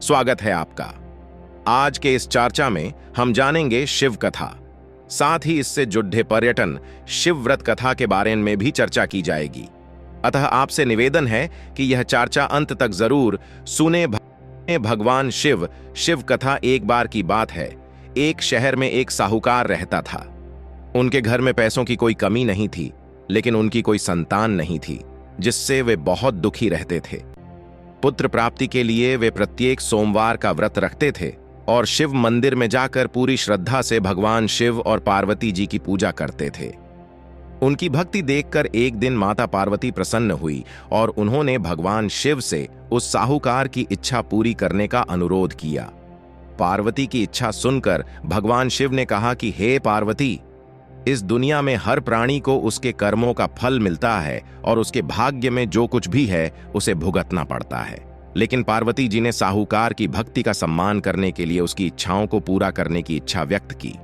स्वागत है आपका। आज के इस चर्चा में हम जानेंगे शिव कथा, साथ ही इससे जुड़े पर्यटन शिव व्रत कथा के बारे में भी चर्चा की जाएगी। अतः आपसे निवेदन है कि यह चर्चा अंत तक जरूर सुने। भगवान शिव शिव कथा। एक बार की बात है, एक शहर में एक साहूकार रहता था। उनके घर में पैसों की कोई कमी नहीं थी, लेकिन उनकी कोई संतान नहीं थी, जिससे वे बहुत दुखी रहते थे। पुत्र प्राप्ति के लिए वे प्रत्येक सोमवार का व्रत रखते थे और शिव मंदिर में जाकर पूरी श्रद्धा से भगवान शिव और पार्वती जी की पूजा करते थे। उनकी भक्ति देखकर एक दिन माता पार्वती प्रसन्न हुई और उन्होंने भगवान शिव से उस साहूकार की इच्छा पूरी करने का अनुरोध किया। पार्वती की इच्छा सुनकर भगवान शिव ने कहा कि हे पार्वती, इस दुनिया में हर प्राणी को उसके कर्मों का फल मिलता है और उसके भाग्य में जो कुछ भी है उसे भुगतना पड़ता है। लेकिन पार्वती जी ने साहूकार की भक्ति का सम्मान करने के लिए उसकी इच्छाओं को पूरा करने की इच्छा व्यक्त की।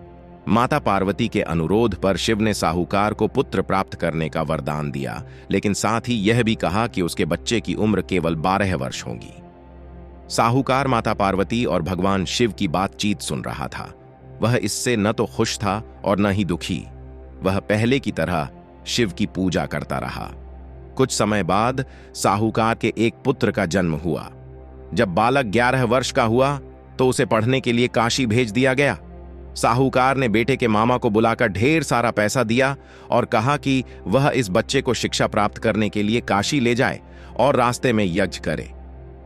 माता पार्वती के अनुरोध पर शिव ने साहूकार को पुत्र प्राप्त करने का वरदान दिया, लेकिन साथ ही यह भी कहा कि उसके बच्चे की उम्र केवल 12 वर्ष होगी। साहूकार माता पार्वती और भगवान शिव की बातचीत सुन रहा था। वह इससे न तो खुश था और न ही दुखी। वह पहले की तरह शिव की पूजा करता रहा। कुछ समय बाद साहूकार के एक पुत्र का जन्म हुआ। जब बालक 11 वर्ष का हुआ तो उसे पढ़ने के लिए काशी भेज दिया गया। साहूकार ने बेटे के मामा को बुलाकर ढेर सारा पैसा दिया और कहा कि वह इस बच्चे को शिक्षा प्राप्त करने के लिए काशी ले जाए और रास्ते में यज्ञ करे।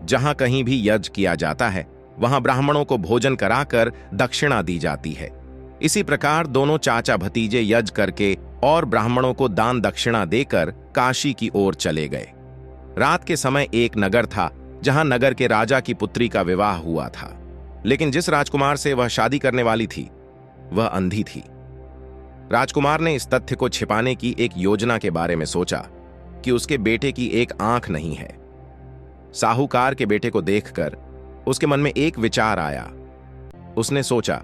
जहां कहीं भी यज्ञ किया जाता है वहां ब्राह्मणों को भोजन कराकर दक्षिणा दी जाती है। इसी प्रकार दोनों चाचा भतीजे यज्ञ करके और ब्राह्मणों को दान दक्षिणा देकर काशी की ओर चले गए। रात के समय एक नगर था जहां नगर के राजा की पुत्री का विवाह हुआ था, लेकिन जिस राजकुमार से वह शादी करने वाली थी वह अंधी थी। राजकुमार ने इस तथ्य को छिपाने की एक योजना के बारे में सोचा कि उसके बेटे की एक आंख नहीं है। साहूकार के बेटे को देखकर उसके मन में एक विचार आया। उसने सोचा,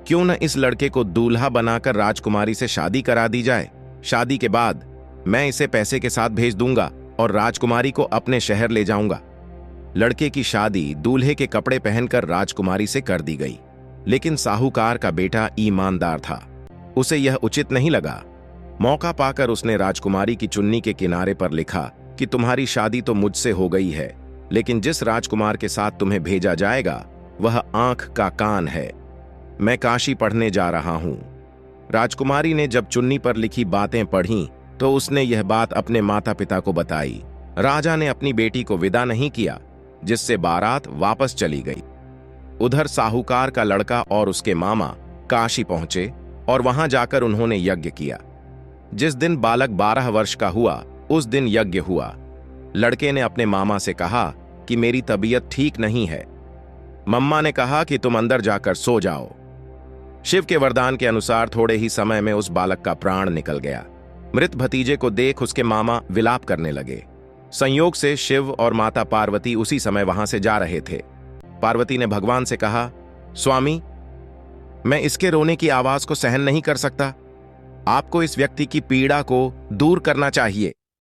क्यों न इस लड़के को दूल्हा बनाकर राजकुमारी से शादी करा दी जाए। शादी के बाद मैं इसे पैसे के साथ भेज दूंगा और राजकुमारी को अपने शहर ले जाऊंगा। लड़के की शादी दूल्हे के कपड़े पहनकर राजकुमारी से कर दी गई, लेकिन साहूकार का बेटा ईमानदार था। उसे यह उचित नहीं लगा। मौका पाकर उसने राजकुमारी की चुन्नी के किनारे पर लिखा कि तुम्हारी शादी तो मुझसे हो गई है, लेकिन जिस राजकुमार के साथ तुम्हें भेजा जाएगा वह आंख का कान है। मैं काशी पढ़ने जा रहा हूं। राजकुमारी ने जब चुन्नी पर लिखी बातें पढ़ीं तो उसने यह बात अपने माता पिता को बताई। राजा ने अपनी बेटी को विदा नहीं किया, जिससे बारात वापस चली गई। उधर साहूकार का लड़का और उसके मामा काशी पहुंचे और वहां जाकर उन्होंने यज्ञ किया। जिस दिन बालक 12 वर्ष का हुआ उस दिन यज्ञ हुआ। लड़के ने अपने मामा से कहा कि मेरी तबीयत ठीक नहीं है। मम्मा ने कहा कि तुम अंदर जाकर सो जाओ। शिव के वरदान के अनुसार थोड़े ही समय में उस बालक का प्राण निकल गया। मृत भतीजे को देख उसके मामा विलाप करने लगे। संयोग से शिव और माता पार्वती उसी समय वहां से जा रहे थे। पार्वती ने भगवान से कहा, स्वामी, मैं इसके रोने की आवाज को सहन नहीं कर सकता। आपको इस व्यक्ति की पीड़ा को दूर करना चाहिए।